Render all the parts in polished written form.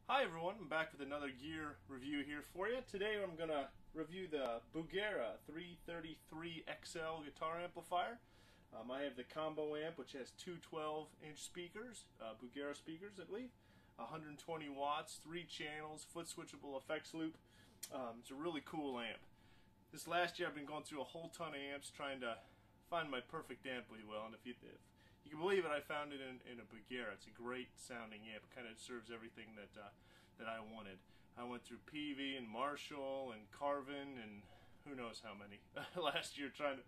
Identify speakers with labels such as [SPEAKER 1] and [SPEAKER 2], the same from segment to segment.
[SPEAKER 1] Hi everyone, I'm back with another gear review here for you. Today I'm going to review the Bugera 333XL guitar amplifier. I have the combo amp, which has two 12-inch speakers, Bugera speakers I believe, 120 watts, 3 channels, foot switchable effects loop. It's a really cool amp. This last year I've been going through a whole ton of amps trying to find my perfect amp, if you will, and if you can believe it, I found it in a Bugera. It's a great sounding amp. It kind of serves everything that I wanted. I went through PV and Marshall and Carvin and who knows how many last year trying to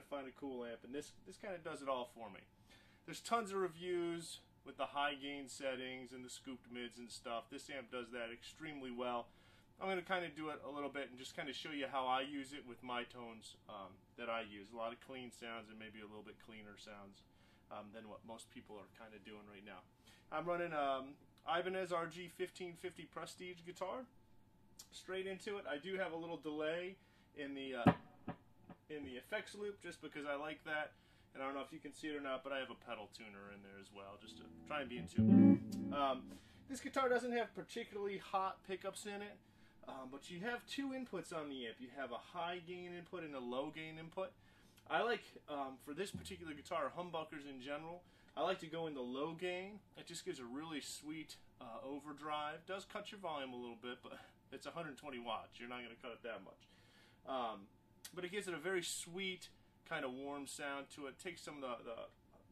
[SPEAKER 1] find a cool amp, and this kind of does it all for me. There's tons of reviews with the high gain settings and the scooped mids and stuff. This amp does that extremely well. I'm going to kind of do it a little bit and just kind of show you how I use it with my tones that I use. A lot of clean sounds and maybe a little bit cleaner sounds than what most people are kind of doing right now. I'm running Ibanez RG1550 Prestige guitar. Straight into it. I do have a little delay in the effects loop just because I like that. And I don't know if you can see it or not, but I have a pedal tuner in there as well, just to try and be in tune. This guitar doesn't have particularly hot pickups in it, but you have two inputs on the amp. You have a high gain input and a low gain input. I like, for this particular guitar, humbuckers in general, I like to go in the low gain. It just gives a really sweet overdrive. Does cut your volume a little bit, but it's 120 watts. You're not going to cut it that much. But it gives it a very sweet, kind of warm sound to it. Takes some of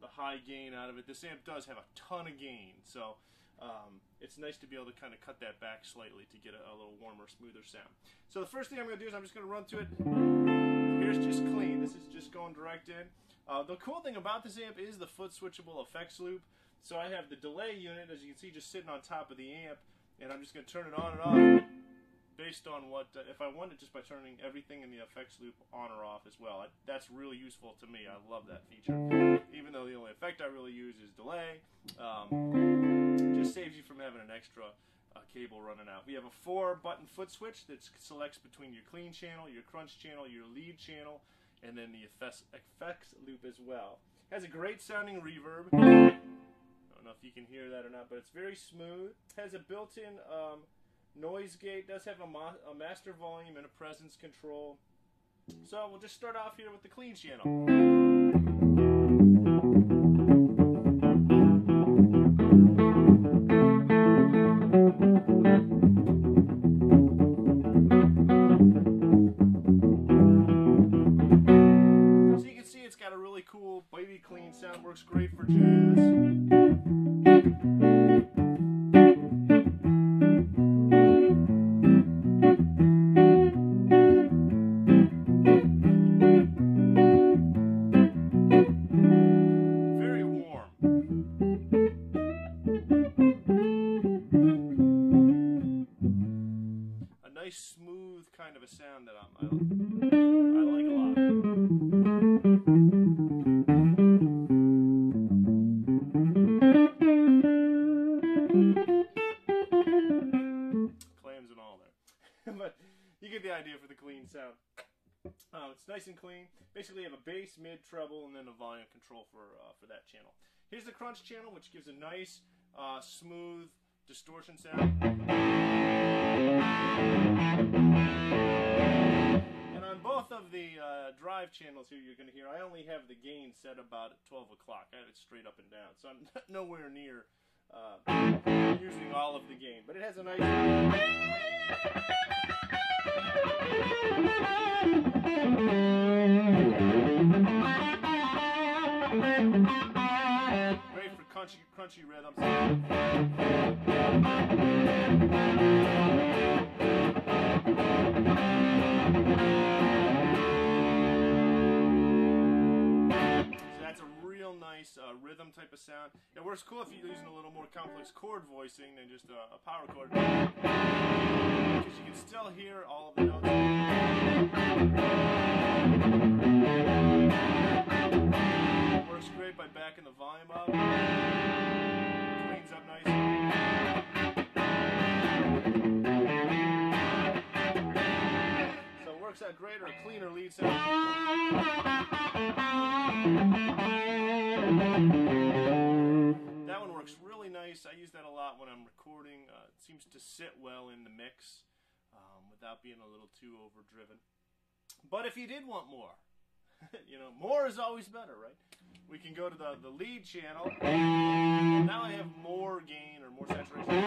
[SPEAKER 1] the high gain out of it. This amp does have a ton of gain, so it's nice to be able to kind of cut that back slightly to get a little warmer, smoother sound. So the first thing I'm going to do is I'm just going to run through it. Here's just clean. This is just going direct in. The cool thing about this amp is the foot switchable effects loop. So I have the delay unit, as you can see, just sitting on top of the amp, and I'm just going to turn it on and off based on what, if I want it, just by turning everything in the effects loop on or off as well. That's really useful to me. I love that feature. Even though the only effect I really use is delay, just saves you from having an extra cable running out. We have a 4-button foot switch that selects between your clean channel, your crunch channel, your lead channel, and then the effects loop as well. It has a great sounding reverb. I don't know if you can hear that or not, but it's very smooth. It has a built-in noise gate. Does have a master volume and a presence control. So we'll just start off here with the clean channel. Cool, baby clean sound, works great for jazz. Very warm. A nice smooth kind of a sound that I like a lot. But you get the idea for the clean sound. It's nice and clean. Basically, you have a bass, mid, treble, and then a volume control for that channel. Here's the crunch channel, which gives a nice, smooth distortion sound. And on both of the drive channels here, you're going to hear, I only have the gain set about at 12 o'clock. I have it straight up and down, so I'm nowhere near using all of the gain. But it has a nice... Great for crunchy rhythms. So that's a real nice rhythm type of sound. It works cool if you're using a little more complex chord voicing than just a power chord, because you can still hear all of the notes. It works great by backing the volume up. Cleans up nice. So it works out great, or a cleaner lead sound. That one works really nice. I use that a lot when I'm recording recording. It seems to sit well in the mix without being a little too overdriven. But if you did want more, you know, more is always better, right? We can go to the lead channel. Now I have more gain or more saturation.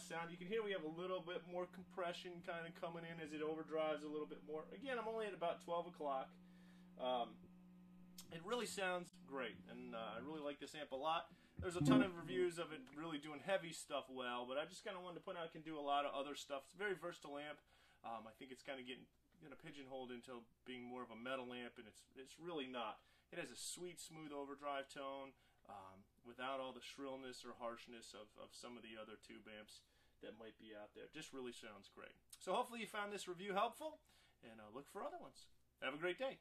[SPEAKER 1] Sound. You can hear we have a little bit more compression kind of coming in as it overdrives a little bit more. Again, I'm only at about 12 o'clock. It really sounds great, and I really like this amp a lot. There's a ton of reviews of it really doing heavy stuff well, but I just kind of wanted to point out it can do a lot of other stuff. It's a very versatile amp. I think it's kind of getting pigeonholed into being more of a metal amp, and it's really not. It has a sweet, smooth overdrive tone. Without all the shrillness or harshness of some of the other tube amps that might be out there. Just really sounds great. So hopefully you found this review helpful, and look for other ones. Have a great day.